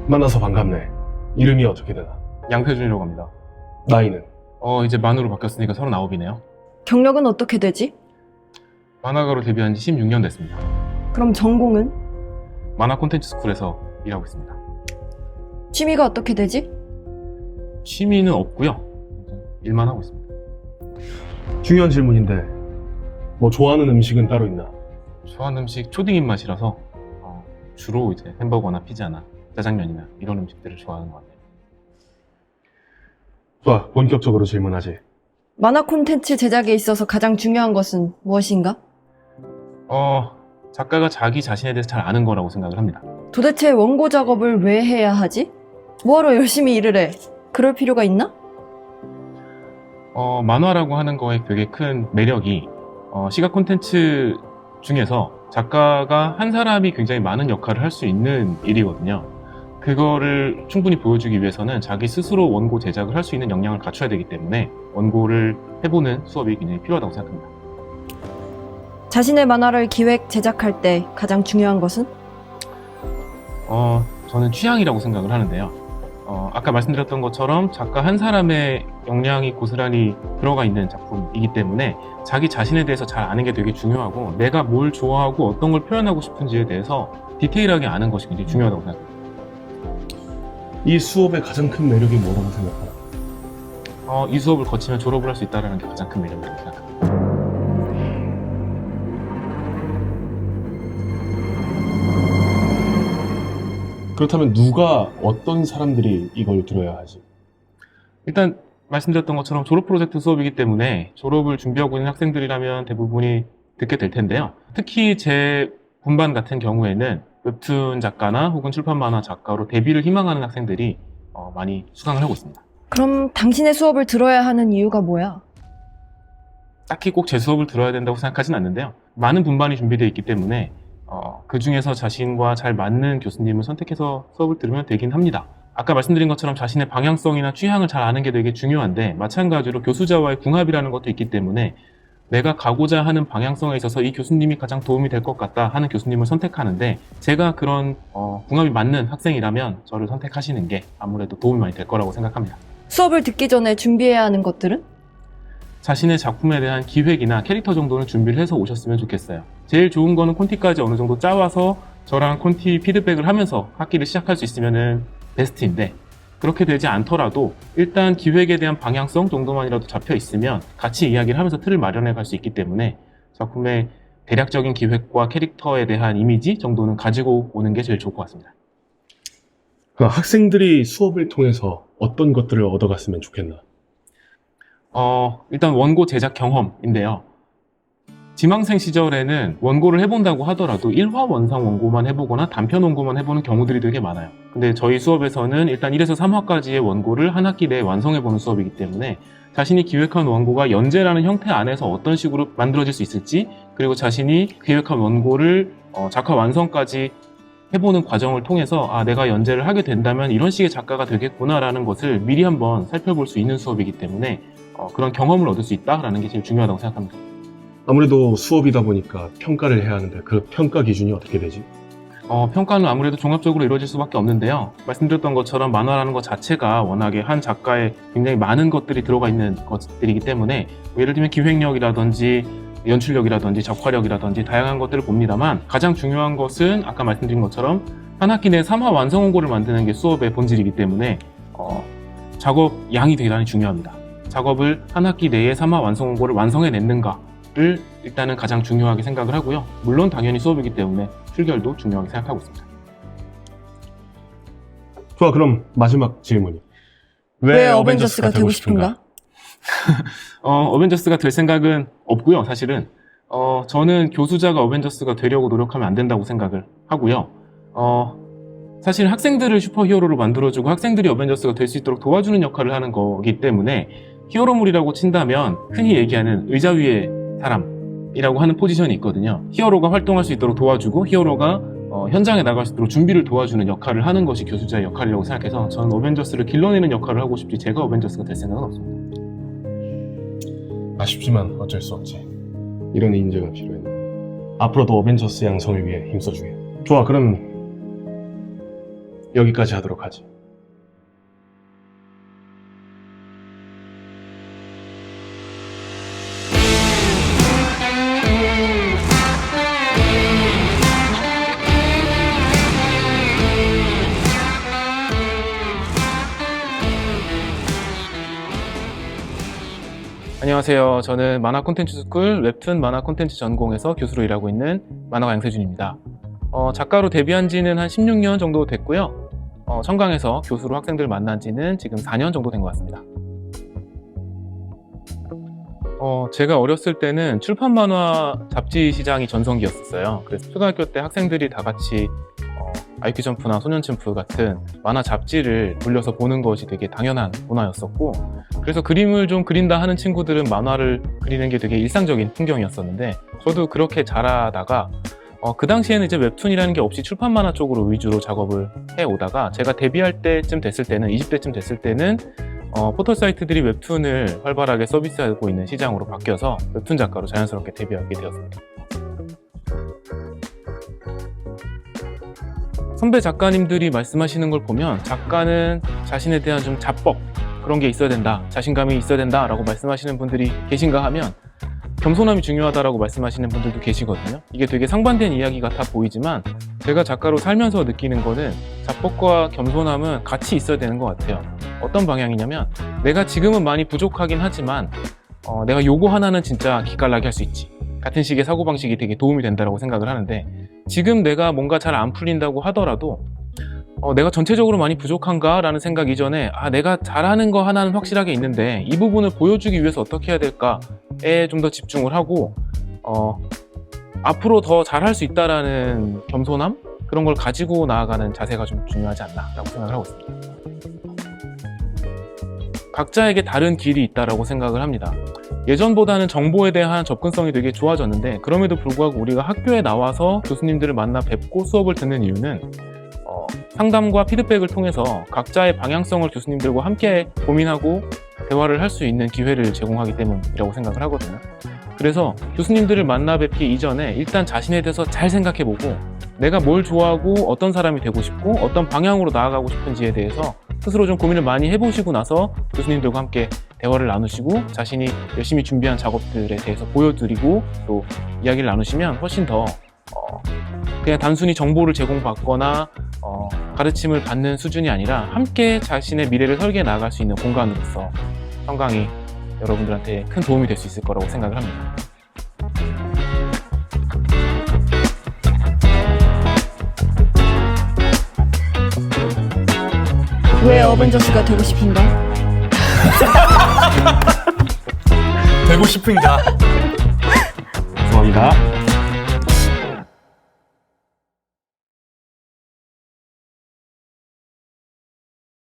만나서 반갑네. 이름이 어떻게 되나? 양표준이라고 합니다. 나이는? 이제 만으로 바뀌었으니까 39이네요. 경력은 어떻게 되지? 만화가로 데뷔한 지 16년 됐습니다. 그럼 전공은? 만화 콘텐츠 스쿨에서 일하고 있습니다. 취미가 어떻게 되지? 취미는 없고요. 일만 하고 있습니다. 중요한 질문인데 뭐 좋아하는 음식은 따로 있나? 좋아하는 음식 초딩 입맛이라서 주로 이제 햄버거나 피자나 짜장면이나 이런 음식들을 좋아하는 것 같아요. 좋아, 본격적으로 질문하지. 만화 콘텐츠 제작에 있어서 가장 중요한 것은 무엇인가? 작가가 자기 자신에 대해서 잘 아는 거라고 생각을 합니다. 도대체 원고 작업을 왜 해야 하지? 뭐하러 열심히 일을 해? 그럴 필요가 있나? 만화라고 하는 거에 되게 큰 매력이 시각 콘텐츠 중에서 작가가 한 사람이 굉장히 많은 역할을 할 수 있는 일이거든요. 그거를 충분히 보여주기 위해서는 자기 스스로 원고 제작을 할 수 있는 역량을 갖춰야 되기 때문에 원고를 해보는 수업이 굉장히 필요하다고 생각합니다. 자신의 만화를 기획, 제작할 때 가장 중요한 것은? 저는 취향이라고 생각을 하는데요. 아까 말씀드렸던 것처럼 작가 한 사람의 역량이 고스란히 들어가 있는 작품이기 때문에 자기 자신에 대해서 잘 아는 게 되게 중요하고 내가 뭘 좋아하고 어떤 걸 표현하고 싶은지에 대해서 디테일하게 아는 것이 굉장히 중요하다고 생각합니다. 이 수업의 가장 큰 매력이 뭐라고 생각하나? 이 수업을 거치면 졸업을 할 수 있다는 게 가장 큰 매력이라고 생각합니다. 그렇다면 누가, 어떤 사람들이 이걸 들어야 하지? 일단 말씀드렸던 것처럼 졸업 프로젝트 수업이기 때문에 졸업을 준비하고 있는 학생들이라면 대부분이 듣게 될 텐데요. 특히 제 분반 같은 경우에는 웹툰 작가나 혹은 출판 만화 작가로 데뷔를 희망하는 학생들이 많이 수강을 하고 있습니다. 그럼 당신의 수업을 들어야 하는 이유가 뭐야? 딱히 꼭 제 수업을 들어야 된다고 생각하진 않는데요. 많은 분반이 준비되어 있기 때문에 그 중에서 자신과 잘 맞는 교수님을 선택해서 수업을 들으면 되긴 합니다. 아까 말씀드린 것처럼 자신의 방향성이나 취향을 잘 아는 게 되게 중요한데 마찬가지로 교수자와의 궁합이라는 것도 있기 때문에 내가 가고자 하는 방향성에 있어서 이 교수님이 가장 도움이 될 것 같다 하는 교수님을 선택하는데 제가 그런 궁합이 맞는 학생이라면 저를 선택하시는 게 아무래도 도움이 많이 될 거라고 생각합니다. 수업을 듣기 전에 준비해야 하는 것들은? 자신의 작품에 대한 기획이나 캐릭터 정도는 준비를 해서 오셨으면 좋겠어요. 제일 좋은 거는 콘티까지 어느 정도 짜와서 저랑 콘티 피드백을 하면서 학기를 시작할 수 있으면 베스트인데 그렇게 되지 않더라도 일단 기획에 대한 방향성 정도만이라도 잡혀 있으면 같이 이야기를 하면서 틀을 마련해 갈 수 있기 때문에 작품의 대략적인 기획과 캐릭터에 대한 이미지 정도는 가지고 오는 게 제일 좋을 것 같습니다. 그럼 학생들이 수업을 통해서 어떤 것들을 얻어갔으면 좋겠나? 일단 원고 제작 경험인데요. 지망생 시절에는 원고를 해본다고 하더라도 1화 원상 원고만 해보거나 단편 원고만 해보는 경우들이 되게 많아요. 근데 저희 수업에서는 일단 1에서 3화까지의 원고를 한 학기 내에 완성해보는 수업이기 때문에 자신이 기획한 원고가 연재라는 형태 안에서 어떤 식으로 만들어질 수 있을지 그리고 자신이 기획한 원고를 작화 완성까지 해보는 과정을 통해서 내가 연재를 하게 된다면 이런 식의 작가가 되겠구나라는 것을 미리 한번 살펴볼 수 있는 수업이기 때문에 그런 경험을 얻을 수 있다는 게 제일 중요하다고 생각합니다. 아무래도 수업이다 보니까 평가를 해야 하는데 그 평가 기준이 어떻게 되지? 평가는 아무래도 종합적으로 이루어질 수밖에 없는데요. 말씀드렸던 것처럼 만화라는 것 자체가 워낙에 한 작가에 굉장히 많은 것들이 들어가 있는 것들이기 때문에 예를 들면 기획력이라든지 연출력이라든지 작화력이라든지 다양한 것들을 봅니다만 가장 중요한 것은 아까 말씀드린 것처럼 한 학기 내에 3화 완성 원고를 만드는 게 수업의 본질이기 때문에 작업 양이 대단히 중요합니다. 작업을 한 학기 내에 3화 완성 원고를 완성해냈는가를 일단은 가장 중요하게 생각을 하고요. 물론 당연히 수업이기 때문에 출결도 중요하게 생각하고 있습니다. 좋아, 그럼 마지막 질문이. 왜 어벤져스가 되고 싶은가? 어벤져스가 될 생각은 없고요, 사실은. 저는 교수자가 어벤져스가 되려고 노력하면 안 된다고 생각을 하고요. 사실 학생들을 슈퍼히어로로 만들어주고 학생들이 어벤져스가 될 수 있도록 도와주는 역할을 하는 거기 때문에 히어로물이라고 친다면 흔히 얘기하는 의자 위의 사람이라고 하는 포지션이 있거든요. 히어로가 활동할 수 있도록 도와주고 히어로가 현장에 나갈 수 있도록 준비를 도와주는 역할을 하는 것이 교수자의 역할이라고 생각해서 저는 어벤져스를 길러내는 역할을 하고 싶지 제가 어벤져스가 될 생각은 없습니다. 아쉽지만 어쩔 수 없지. 이런 인재가 필요해. 앞으로도 어벤져스 양성을 위해 힘써주게. 좋아, 그럼 여기까지 하도록 하지. 안녕하세요. 저는 만화 콘텐츠 스쿨 웹툰 만화 콘텐츠 전공에서 교수로 일하고 있는 만화가 양세준입니다. 작가로 데뷔한 지는 한 16년 정도 됐고요. 청강에서 교수로 학생들 만난 지는 지금 4년 정도 된 것 같습니다. 제가 어렸을 때는 출판 만화 잡지 시장이 전성기였었어요. 그래서 초등학교 때 학생들이 다 같이 IQ 점프나 소년 챔프 같은 만화 잡지를 돌려서 보는 것이 되게 당연한 문화였었고, 그래서 그림을 좀 그린다 하는 친구들은 만화를 그리는 게 되게 일상적인 풍경이었었는데, 저도 그렇게 자라다가 그 당시에는 이제 웹툰이라는 게 없이 출판 만화 쪽으로 위주로 작업을 해오다가 제가 데뷔할 때쯤 됐을 때는 20대쯤 됐을 때는 포털 사이트들이 웹툰을 활발하게 서비스하고 있는 시장으로 바뀌어서 웹툰 작가로 자연스럽게 데뷔하게 되었습니다. 선배 작가님들이 말씀하시는 걸 보면 작가는 자신에 대한 좀 자뻑, 그런 게 있어야 된다, 자신감이 있어야 된다 라고 말씀하시는 분들이 계신가 하면 겸손함이 중요하다라고 말씀하시는 분들도 계시거든요. 이게 되게 상반된 이야기 같아 보이지만 제가 작가로 살면서 느끼는 거는 자뻑과 겸손함은 같이 있어야 되는 것 같아요. 어떤 방향이냐면 내가 지금은 많이 부족하긴 하지만 내가 요거 하나는 진짜 기깔나게 할 수 있지, 같은 식의 사고방식이 되게 도움이 된다고 생각을 하는데, 지금 내가 뭔가 잘 안 풀린다고 하더라도 내가 전체적으로 많이 부족한가? 라는 생각 이전에 내가 잘하는 거 하나는 확실하게 있는데 이 부분을 보여주기 위해서 어떻게 해야 될까에 좀 더 집중을 하고 앞으로 더 잘할 수 있다라는 겸손함? 그런 걸 가지고 나아가는 자세가 좀 중요하지 않나 라고 생각을 하고 있습니다. 각자에게 다른 길이 있다라고 생각을 합니다. 예전보다는 정보에 대한 접근성이 되게 좋아졌는데, 그럼에도 불구하고 우리가 학교에 나와서 교수님들을 만나 뵙고 수업을 듣는 이유는 상담과 피드백을 통해서 각자의 방향성을 교수님들과 함께 고민하고 대화를 할 수 있는 기회를 제공하기 때문이라고 생각을 하거든요. 그래서 교수님들을 만나 뵙기 이전에 일단 자신에 대해서 잘 생각해보고 내가 뭘 좋아하고 어떤 사람이 되고 싶고 어떤 방향으로 나아가고 싶은지에 대해서 스스로 좀 고민을 많이 해보시고 나서 교수님들과 함께 대화를 나누시고 자신이 열심히 준비한 작업들에 대해서 보여드리고 또 이야기를 나누시면 훨씬 더 그냥 단순히 정보를 제공받거나 가르침을 받는 수준이 아니라 함께 자신의 미래를 설계해 나갈 수 있는 공간으로서 청강이 여러분들한테 큰 도움이 될 수 있을 거라고 생각을 합니다. 왜 어벤져스가 되고 싶은가? 되고 싶은가? 죄송합니다.